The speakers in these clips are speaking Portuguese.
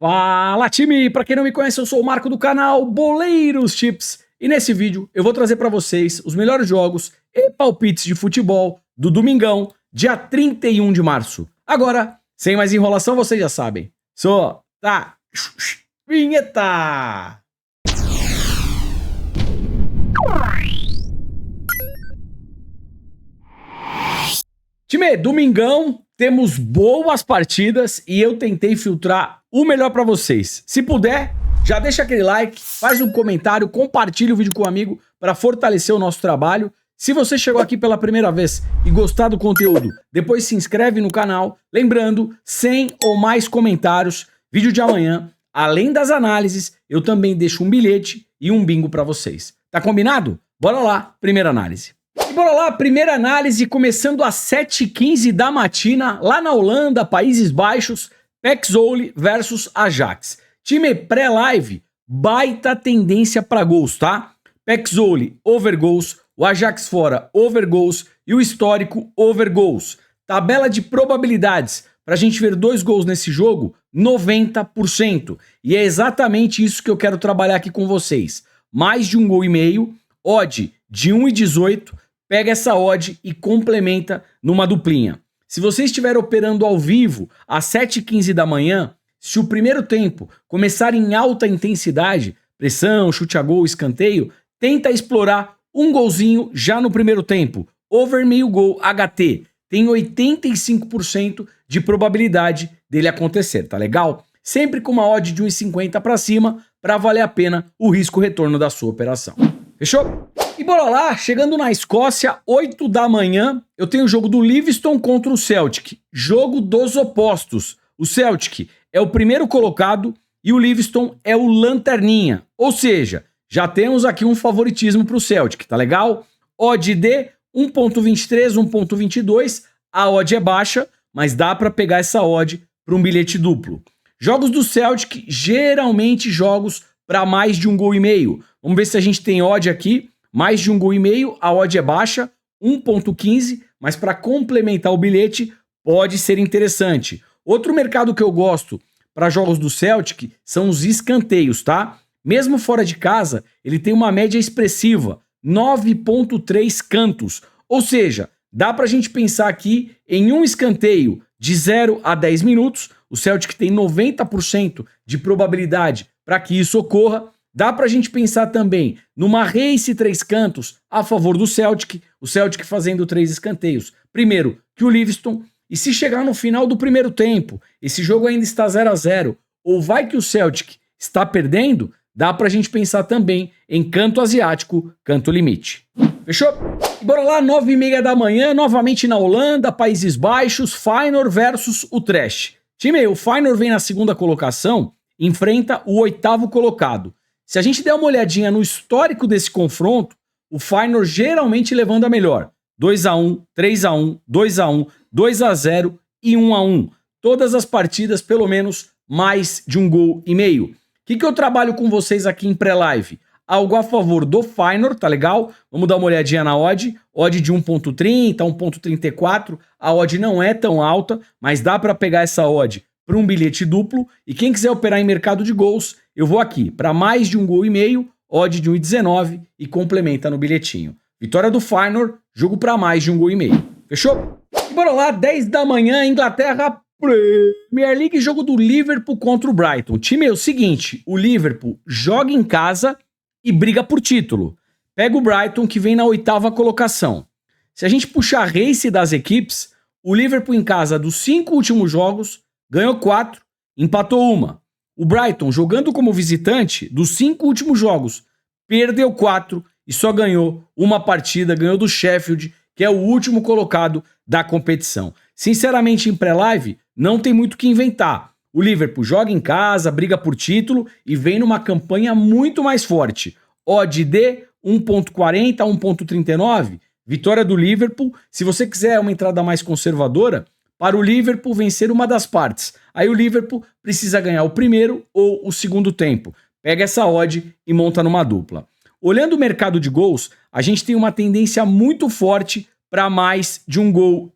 Fala, time! Para quem não me conhece, eu sou o Marco do canal Boleiros Chips e nesse vídeo eu vou trazer para vocês os melhores jogos e palpites de futebol do domingão, dia 31 de março. Agora, sem mais enrolação, vocês já sabem. Tá. Vinheta! Time, domingão, temos boas partidas e eu tentei filtrar o melhor pra vocês. Se puder, já deixa aquele like, faz um comentário, compartilha o vídeo com um amigo para fortalecer o nosso trabalho. Se você chegou aqui pela primeira vez e gostar do conteúdo, depois se inscreve no canal. Lembrando, 100 ou mais comentários, vídeo de amanhã. Além das análises, eu também deixo um bilhete e um bingo pra vocês. Tá combinado? Bora lá, primeira análise. E bora lá, primeira análise, começando às 7h15 da matina, lá na Holanda, Países Baixos, PEC Zwolle versus Ajax. Time pré-live, baita tendência para gols, tá? PEC Zwolle, over gols, o Ajax fora, over gols e o histórico, over gols. Tabela de probabilidades para a gente ver 2 gols nesse jogo, 90%. E é exatamente isso que eu quero trabalhar aqui com vocês. Mais de 1,5 gol, odd de 1,18. Pega essa odd e complementa numa duplinha. Se você estiver operando ao vivo às 7h15 da manhã, se o primeiro tempo começar em alta intensidade, pressão, chute a gol, escanteio, tenta explorar um golzinho já no primeiro tempo. Over meio gol HT. Tem 85% de probabilidade dele acontecer, tá legal? Sempre com uma odd de 1,50 para cima para valer a pena o risco-retorno da sua operação. Fechou? E bora lá, chegando na Escócia, 8 da manhã, eu tenho o jogo do Livingston contra o Celtic. Jogo dos opostos. O Celtic é o primeiro colocado e o Livingston é o lanterninha. Ou seja, já temos aqui um favoritismo para o Celtic, tá legal? Odd de 1,23, 1,22. A odd é baixa, mas dá para pegar essa odd para um bilhete duplo. Jogos do Celtic, geralmente jogos para mais de 1,5 gol. Vamos ver se a gente tem odd aqui. Mais de 1,5 gol, a odd é baixa, 1,15, mas para complementar o bilhete pode ser interessante. Outro mercado que eu gosto para jogos do Celtic são os escanteios, tá? Mesmo fora de casa, ele tem uma média expressiva, 9,3 cantos. Ou seja, dá para a gente pensar aqui em um escanteio de 0 a 10 minutos. O Celtic tem 90% de probabilidade para que isso ocorra. Dá pra gente pensar também numa race 3 cantos a favor do Celtic, o Celtic fazendo 3 escanteios. Primeiro que o Livingston, e se chegar no final do primeiro tempo, esse jogo ainda está 0 a 0, ou vai que o Celtic está perdendo, dá pra gente pensar também em canto asiático, canto limite. Fechou? E bora lá, 9h30 da manhã, novamente na Holanda, Países Baixos, Feyenoord versus Utrecht. Time, o Feyenoord vem na segunda colocação, enfrenta o 8º colocado. Se a gente der uma olhadinha no histórico desse confronto, o Feyenoord geralmente levando a melhor. 2-1, 3-1, 2-1, 2-0 e 1-1. Todas as partidas, pelo menos, mais de 1,5 gol. O que eu trabalho com vocês aqui em pré-live? Algo a favor do Feyenoord, tá legal? Vamos dar uma olhadinha na odd. Odd de 1,30, 1,34. A odd não é tão alta, mas dá para pegar essa odd para um bilhete duplo. E quem quiser operar em mercado de gols, eu vou aqui para mais de 1,5 gol, odd de 1,19 e complementa no bilhetinho. Vitória do Feyenoord, jogo para mais de 1,5 gol. Fechou? E bora lá, 10 da manhã, Inglaterra, Premier League, jogo do Liverpool contra o Brighton. Time, é o seguinte, o Liverpool joga em casa e briga por título. Pega o Brighton, que vem na 8ª colocação. Se a gente puxar a race das equipes, o Liverpool em casa dos 5 últimos jogos ganhou 4, empatou 1. O Brighton, jogando como visitante, dos 5 últimos jogos, perdeu 4 e só ganhou uma partida, ganhou do Sheffield, que é o último colocado da competição. Sinceramente, em pré-live, não tem muito o que inventar. O Liverpool joga em casa, briga por título e vem numa campanha muito mais forte. Odd de 1,40 a 1,39, vitória do Liverpool. Se você quiser uma entrada mais conservadora, para o Liverpool vencer uma das partes. Aí o Liverpool precisa ganhar o primeiro ou o segundo tempo. Pega essa odd e monta numa dupla. Olhando o mercado de gols, a gente tem uma tendência muito forte para mais de 1,5 gol.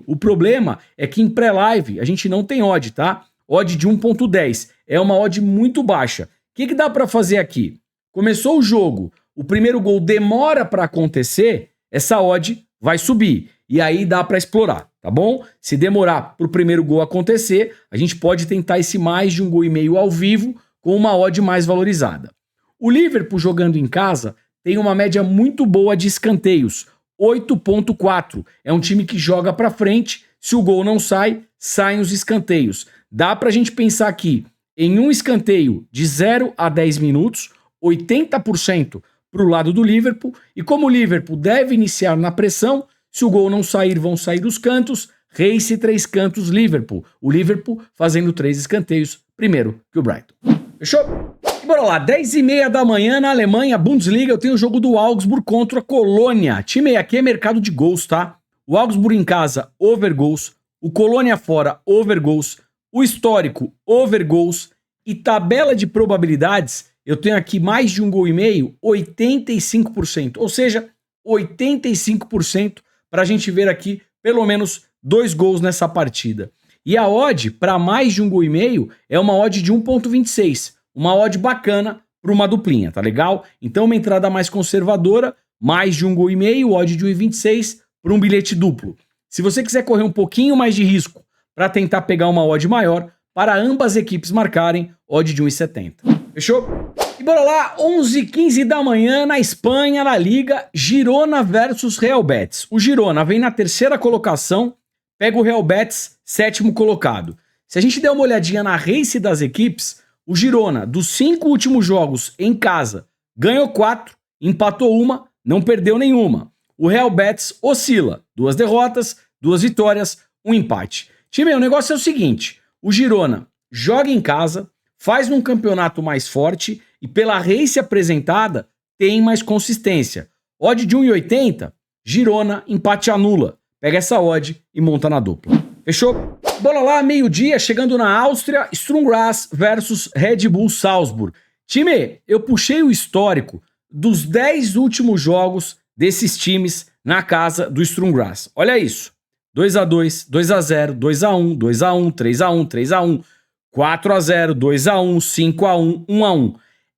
O problema é que em pré-live a gente não tem odd, tá? Odd de 1,10. é uma odd muito baixa. O que dá para fazer aqui? Começou o jogo, o primeiro gol demora para acontecer, essa odd vai subir. E aí dá para explorar, tá bom? Se demorar para o primeiro gol acontecer, a gente pode tentar esse mais de 1,5 gols ao vivo com uma odd mais valorizada. O Liverpool jogando em casa tem uma média muito boa de escanteios, 8,4. É um time que joga para frente, se o gol não sai, saem os escanteios. Dá pra gente pensar aqui em um escanteio de 0 a 10 minutos, 80% para o lado do Liverpool, e como o Liverpool deve iniciar na pressão, se o gol não sair, vão sair os cantos, race 3 cantos Liverpool. O Liverpool fazendo 3 escanteios, primeiro que o Brighton. Fechou? E bora lá, 10h30 da manhã na Alemanha, Bundesliga, eu tenho o jogo do Augsburg contra a Colônia. Time aqui é mercado de gols, tá? O Augsburg em casa, over gols. O Colônia fora, over gols. O histórico, over gols. E tabela de probabilidades, eu tenho aqui mais de 1,5 gols, 85%. Ou seja, 85% para a gente ver aqui pelo menos 2 gols nessa partida. E a odd para mais de 1,5 gols é uma odd de 1,26. Uma odd bacana para uma duplinha, tá legal? Então uma entrada mais conservadora, mais de 1,5 gols, odd de 1,26 para um bilhete duplo. Se você quiser correr um pouquinho mais de risco para tentar pegar uma odd maior, para ambas equipes marcarem, odd de 1,70. Fechou? E bora lá, 11h15 da manhã na Espanha, na Liga, Girona versus Real Betis. O Girona vem na terceira colocação, pega o Real Betis, sétimo colocado. Se a gente der uma olhadinha na race das equipes, o Girona, dos 5 últimos jogos em casa, ganhou 4, empatou 1, não perdeu nenhuma. O Real Betis oscila, 2 derrotas, 2 vitórias, 1 empate. Time, o negócio é o seguinte, o Girona joga em casa, faz num campeonato mais forte e pela race apresentada tem mais consistência. Odd de 1,80, Girona, empate anula. Pega essa odd e monta na dupla. Fechou? Bora lá, meio-dia, chegando na Áustria, Sturm Graz versus Red Bull Salzburg. Time, eu puxei o histórico dos 10 últimos jogos desses times na casa do Sturm Graz. Olha isso. 2-2, 2-0, 2-1, 2-1, 3-1, 3-1, 4-0, 2-1, 5-1, 1-1.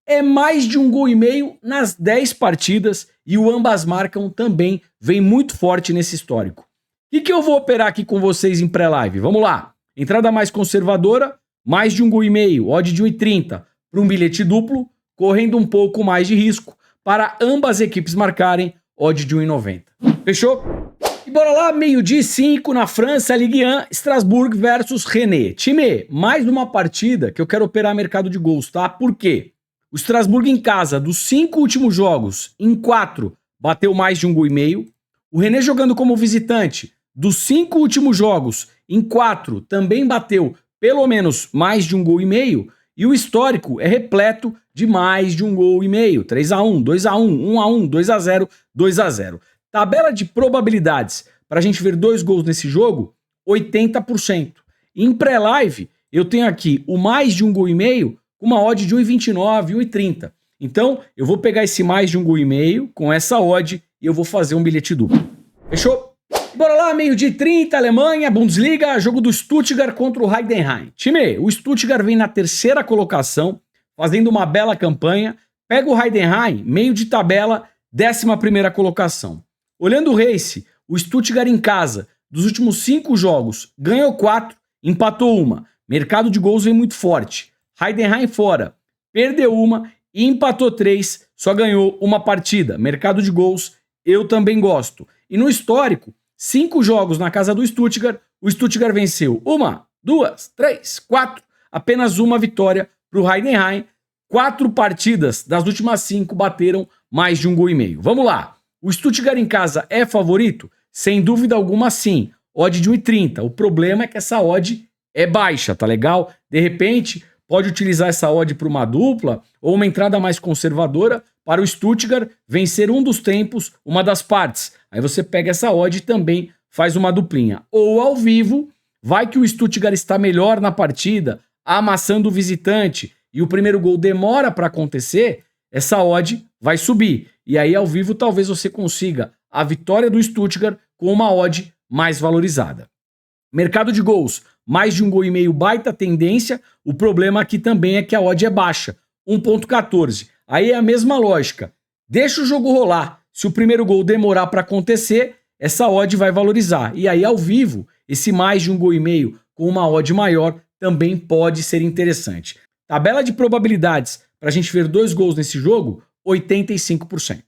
É mais de 1,5 gols nas 10 partidas e o ambas marcam também vem muito forte nesse histórico. O que eu vou operar aqui com vocês em pré-live? Vamos lá. Entrada mais conservadora, mais de 1,5 gols, odd de 1,30 para um bilhete duplo, correndo um pouco mais de risco para ambas equipes marcarem, odd de 1,90. Fechou? E bora lá, meio-dia 5 na França, Ligue 1, Strasbourg versus Rennes. Time, mais uma partida que eu quero operar mercado de gols, tá? Por quê? O Strasbourg em casa, dos 5 últimos jogos, em 4, bateu mais de 1,5 gols. O Rennes jogando como visitante, dos 5 últimos jogos, em 4, também bateu pelo menos mais de 1,5 gols. E o histórico é repleto de mais de 1,5 gols. 3-1, 2-1, 1-1, 2-0, 2-0. Tabela de probabilidades para a gente ver 2 gols nesse jogo, 80%. Em pré-live, eu tenho aqui o mais de 1,5 gols com uma odd de 1,29, 1,30. Então, eu vou pegar esse mais de 1,5 gols com essa odd e eu vou fazer um bilhete duplo. Fechou? E bora lá, meio-dia 30, Alemanha, Bundesliga, jogo do Stuttgart contra o Heidenheim. Time, o Stuttgart vem na terceira colocação, fazendo uma bela campanha. Pega o Heidenheim, meio de tabela, 11ª colocação. Olhando o race, o Stuttgart em casa, dos últimos 5 jogos, ganhou 4, empatou 1. Mercado de gols vem muito forte. Heidenheim fora, perdeu 1 e empatou 3, só ganhou uma partida. Mercado de gols, eu também gosto. E no histórico, 5 jogos na casa do Stuttgart, o Stuttgart venceu 1, 2, 3, 4, apenas uma vitória para o Heidenheim. 4 partidas das últimas 5 bateram mais de 1,5 gols. Vamos lá. O Stuttgart em casa é favorito? Sem dúvida alguma, sim. Odd de 1,30. O problema é que essa odd é baixa, tá legal? De repente, pode utilizar essa odd para uma dupla ou uma entrada mais conservadora para o Stuttgart vencer um dos tempos, uma das partes. Aí você pega essa odd e também faz uma duplinha. Ou ao vivo, vai que o Stuttgart está melhor na partida, amassando o visitante, e o primeiro gol demora para acontecer, essa odd vai subir. E aí, ao vivo, talvez você consiga a vitória do Stuttgart com uma odd mais valorizada. Mercado de gols, mais de 1,5 gol, baita tendência. O problema aqui também é que a odd é baixa, 1,14. Aí é a mesma lógica. Deixa o jogo rolar. Se o primeiro gol demorar para acontecer, essa odd vai valorizar. E aí, ao vivo, esse mais de 1,5 gol com uma odd maior também pode ser interessante. Tabela de probabilidades para a gente ver 2 gols nesse jogo, 85%.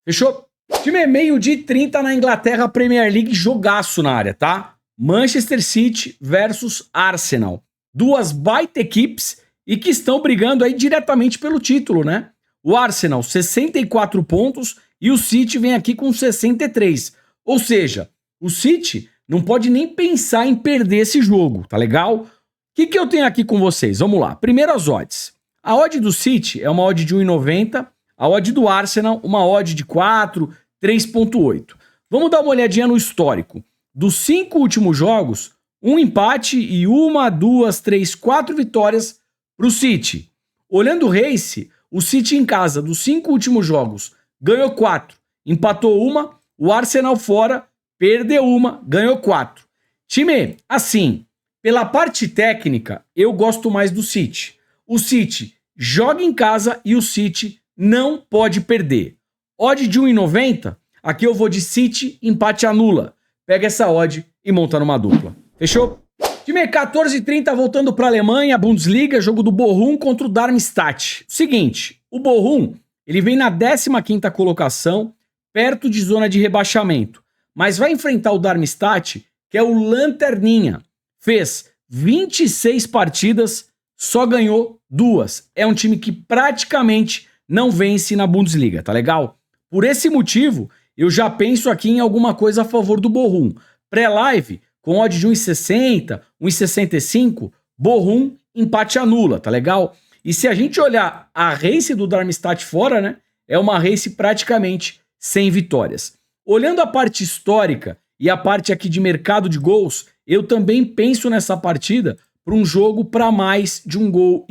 Fechou? Time é 12h30 na Inglaterra, Premier League, jogaço na área, tá? Manchester City versus Arsenal. Duas baita equipes e que estão brigando aí diretamente pelo título, né? O Arsenal, 64 pontos e o City vem aqui com 63. Ou seja, o City não pode nem pensar em perder esse jogo, tá legal? O que eu tenho aqui com vocês? Vamos lá. Primeiro as odds. A odd do City é uma odd de 1,90. A odd do Arsenal, uma odd de 4, 3,8. Vamos dar uma olhadinha no histórico. Dos 5 últimos jogos, um empate e 1, 2, 3, 4 vitórias para o City. Olhando o Race, o City em casa, dos 5 últimos jogos, ganhou 4, empatou 1, o Arsenal fora, perdeu 1, ganhou 4. Time, assim, pela parte técnica, eu gosto mais do City. O City joga em casa e o City não pode perder. Odd de 1,90, aqui eu vou de City, empate anula. Pega essa odd e monta numa dupla. Fechou? Time 14h30, voltando para a Alemanha, Bundesliga, jogo do Bochum contra o Darmstadt. Seguinte, o Bochum, ele vem na 15ª colocação, perto de zona de rebaixamento, mas vai enfrentar o Darmstadt, que é o lanterninha. Fez 26 partidas, só ganhou 2. É um time que praticamente não vence na Bundesliga, tá legal? Por esse motivo, eu já penso aqui em alguma coisa a favor do Bochum. Pré-live, com odd de 1,60, 1,65, Bochum, empate anula, tá legal? E se a gente olhar a race do Darmstadt fora, né, é uma race praticamente sem vitórias. Olhando a parte histórica e a parte aqui de mercado de gols, eu também penso nessa partida para um jogo para mais de 1,5 gol,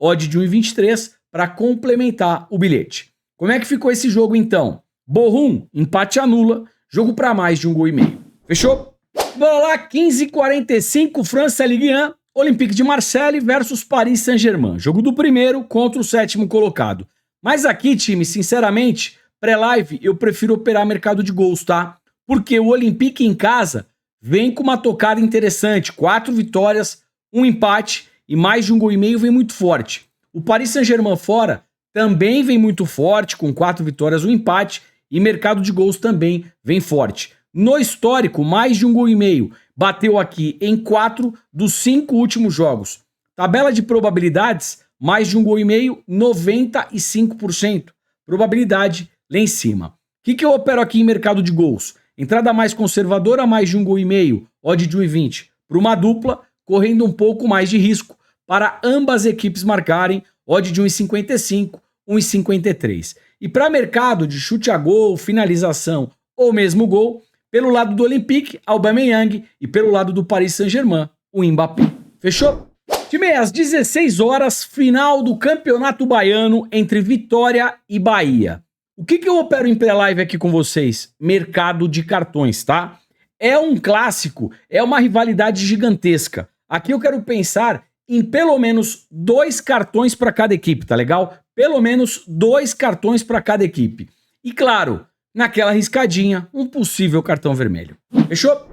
odd de 1,23 para complementar o bilhete. Como é que ficou esse jogo então? Bochum, empate anula, jogo para mais de 1,5 gol. Fechou? Bora lá, 15h45, França Ligue 1, Olympique de Marseille versus Paris Saint-Germain. Jogo do primeiro contra o 7º colocado. Mas aqui, time, sinceramente, pré-live eu prefiro operar mercado de gols, tá? Porque o Olympique em casa vem com uma tocada interessante. 4 vitórias, 1 empate e mais de 1,5 gol vem muito forte. O Paris Saint-Germain fora também vem muito forte, com 4 vitórias, 1 empate e mercado de gols também vem forte. No histórico, mais de 1,5 gol bateu aqui em 4 dos 5 últimos jogos. Tabela de probabilidades, mais de 1,5 gol, 95%. Probabilidade lá em cima. O que eu opero aqui em mercado de gols? Entrada mais conservadora, mais de 1,5 gol, odd de 1,20. Para uma dupla, correndo um pouco mais de risco para ambas equipes marcarem, odd de 1,55, 1,53. E para mercado de chute a gol, finalização ou mesmo gol, pelo lado do Olympique, Aubameyang, e pelo lado do Paris Saint-Germain, o Mbappé. Fechou? Time, às 16 horas, final do Campeonato Baiano entre Vitória e Bahia. O que eu opero em pré-live aqui com vocês? Mercado de cartões, tá? É um clássico, é uma rivalidade gigantesca. Aqui eu quero pensar em pelo menos 2 cartões para cada equipe, tá legal? Pelo menos 2 cartões para cada equipe. E claro, naquela riscadinha, um possível cartão vermelho. Fechou?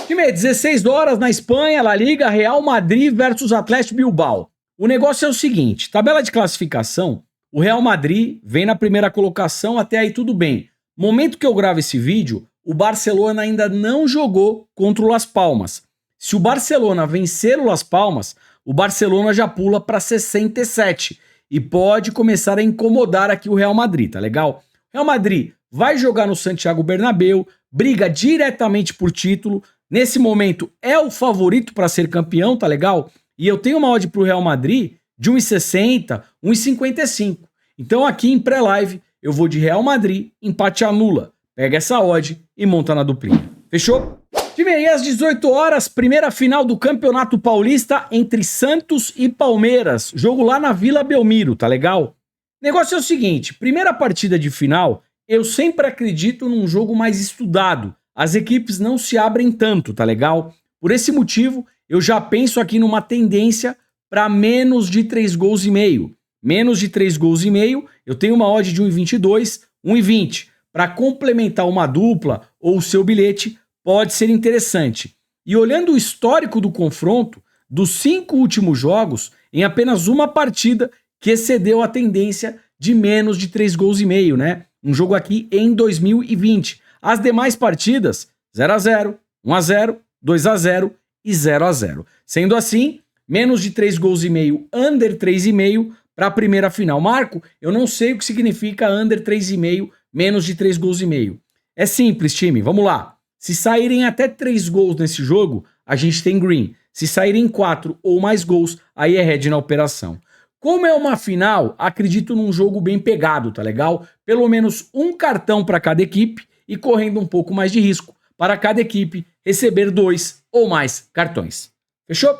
Time, 16 horas na Espanha, La Liga, Real Madrid versus Atlético Bilbao. O negócio é o seguinte, tabela de classificação, o Real Madrid vem na primeira colocação, até aí tudo bem. Momento que eu gravo esse vídeo, o Barcelona ainda não jogou contra o Las Palmas. Se o Barcelona vencer o Las Palmas, o Barcelona já pula para 67 e pode começar a incomodar aqui o Real Madrid, tá legal? Real Madrid vai jogar no Santiago Bernabéu, briga diretamente por título, nesse momento é o favorito para ser campeão, tá legal? E eu tenho uma odd pro Real Madrid de 1,60, 1,55. Então aqui em pré-live eu vou de Real Madrid, empate anula. Pega essa odd e monta na duplinha. Fechou? Time, aí às 18 horas, primeira final do Campeonato Paulista entre Santos e Palmeiras. Jogo lá na Vila Belmiro, tá legal? O negócio é o seguinte, primeira partida de final, eu sempre acredito num jogo mais estudado. As equipes não se abrem tanto, tá legal? Por esse motivo, eu já penso aqui numa tendência para menos de 3 gols e meio. Menos de 3 gols e meio, eu tenho uma odd de 1,22, 1,20. Para complementar uma dupla ou o seu bilhete, pode ser interessante. E olhando o histórico do confronto, dos 5 últimos jogos, em apenas uma partida que excedeu a tendência de menos de 3 gols e meio, né? Um jogo aqui em 2020. As demais partidas, 0-0, 1-0, 2-0 e 0-0. Sendo assim, menos de 3 gols e meio, under 3,5 para a primeira final. Marco, eu não sei o que significa under 3,5, menos de 3 gols e meio. É simples, time, vamos lá. Se saírem até 3 gols nesse jogo, a gente tem green. Se saírem 4 ou mais gols, aí é red na operação. Como é uma final, acredito num jogo bem pegado, tá legal? Pelo menos um cartão para cada equipe e correndo um pouco mais de risco para cada equipe receber 2 ou mais cartões. Fechou?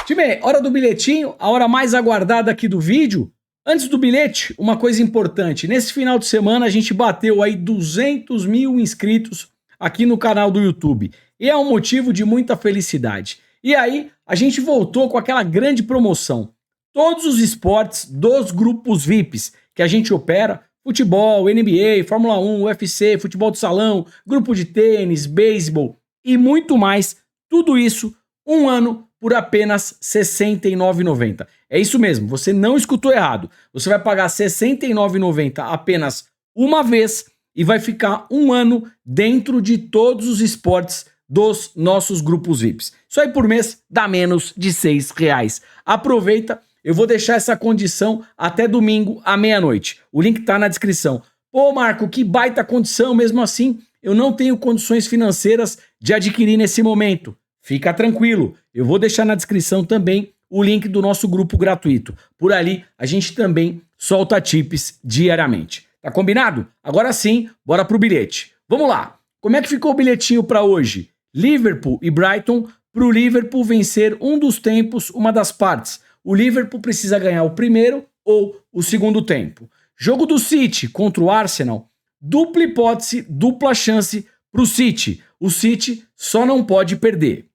Time, hora do bilhetinho, a hora mais aguardada aqui do vídeo. Antes do bilhete, uma coisa importante. Nesse final de semana a gente bateu aí 200 mil inscritos aqui no canal do YouTube. E é um motivo de muita felicidade. E aí, a gente voltou com aquela grande promoção. Todos os esportes dos grupos VIPs que a gente opera, futebol, NBA, Fórmula 1, UFC, futebol de salão, grupo de tênis, beisebol e muito mais, tudo isso, um ano por apenas R$ 69,90. É isso mesmo, você não escutou errado. Você vai pagar R$ 69,90 apenas uma vez e vai ficar um ano dentro de todos os esportes dos nossos grupos VIPs. Isso aí por mês dá menos de R$ 6. Aproveita, eu vou deixar essa condição até domingo à meia-noite. O link tá na descrição. Pô, Marco, que baita condição, mesmo assim eu não tenho condições financeiras de adquirir nesse momento. Fica tranquilo, eu vou deixar na descrição também o link do nosso grupo gratuito. Por ali a gente também solta tips diariamente. Tá combinado? Agora sim, bora pro bilhete. Vamos lá. Como é que ficou o bilhetinho para hoje? Liverpool e Brighton, para o Liverpool vencer um dos tempos, uma das partes. O Liverpool precisa ganhar o primeiro ou o segundo tempo. Jogo do City contra o Arsenal, dupla hipótese, dupla chance para o City. O City só não pode perder.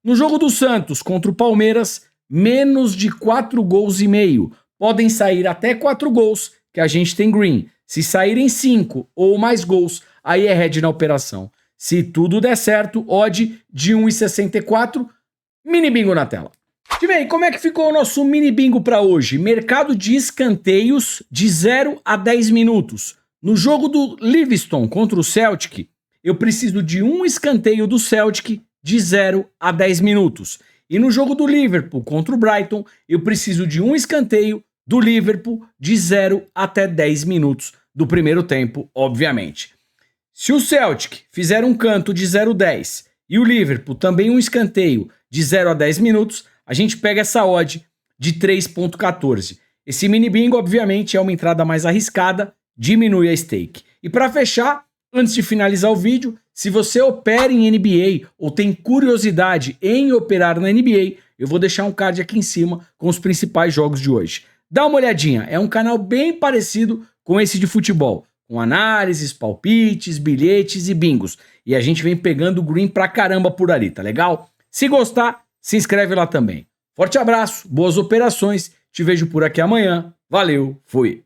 No jogo do Santos contra o Palmeiras, menos de 4 gols e meio. Podem sair até 4 gols, que a gente tem green. Se saírem 5 ou mais gols, aí é red na operação. Se tudo der certo, odd de 1,64, mini bingo na tela. E bem, como é que ficou o nosso mini bingo para hoje? Mercado de escanteios de 0 a 10 minutos. No jogo do Livingston contra o Celtic, eu preciso de um escanteio do Celtic de 0 a 10 minutos. E no jogo do Liverpool contra o Brighton, eu preciso de um escanteio do Liverpool de 0 até 10 minutos do primeiro tempo, obviamente. Se o Celtic fizer um canto de 0 a 10 e o Liverpool também um escanteio de 0 a 10 minutos, a gente pega essa odd de 3,14. Esse mini bingo, obviamente, é uma entrada mais arriscada, diminui a stake. E para fechar, antes de finalizar o vídeo, se você opera em NBA ou tem curiosidade em operar na NBA, eu vou deixar um card aqui em cima com os principais jogos de hoje. Dá uma olhadinha, é um canal bem parecido com esse de futebol, com análises, palpites, bilhetes e bingos. E a gente vem pegando green pra caramba por ali, tá legal? Se gostar, se inscreve lá também. Forte abraço, boas operações, te vejo por aqui amanhã. Valeu, fui!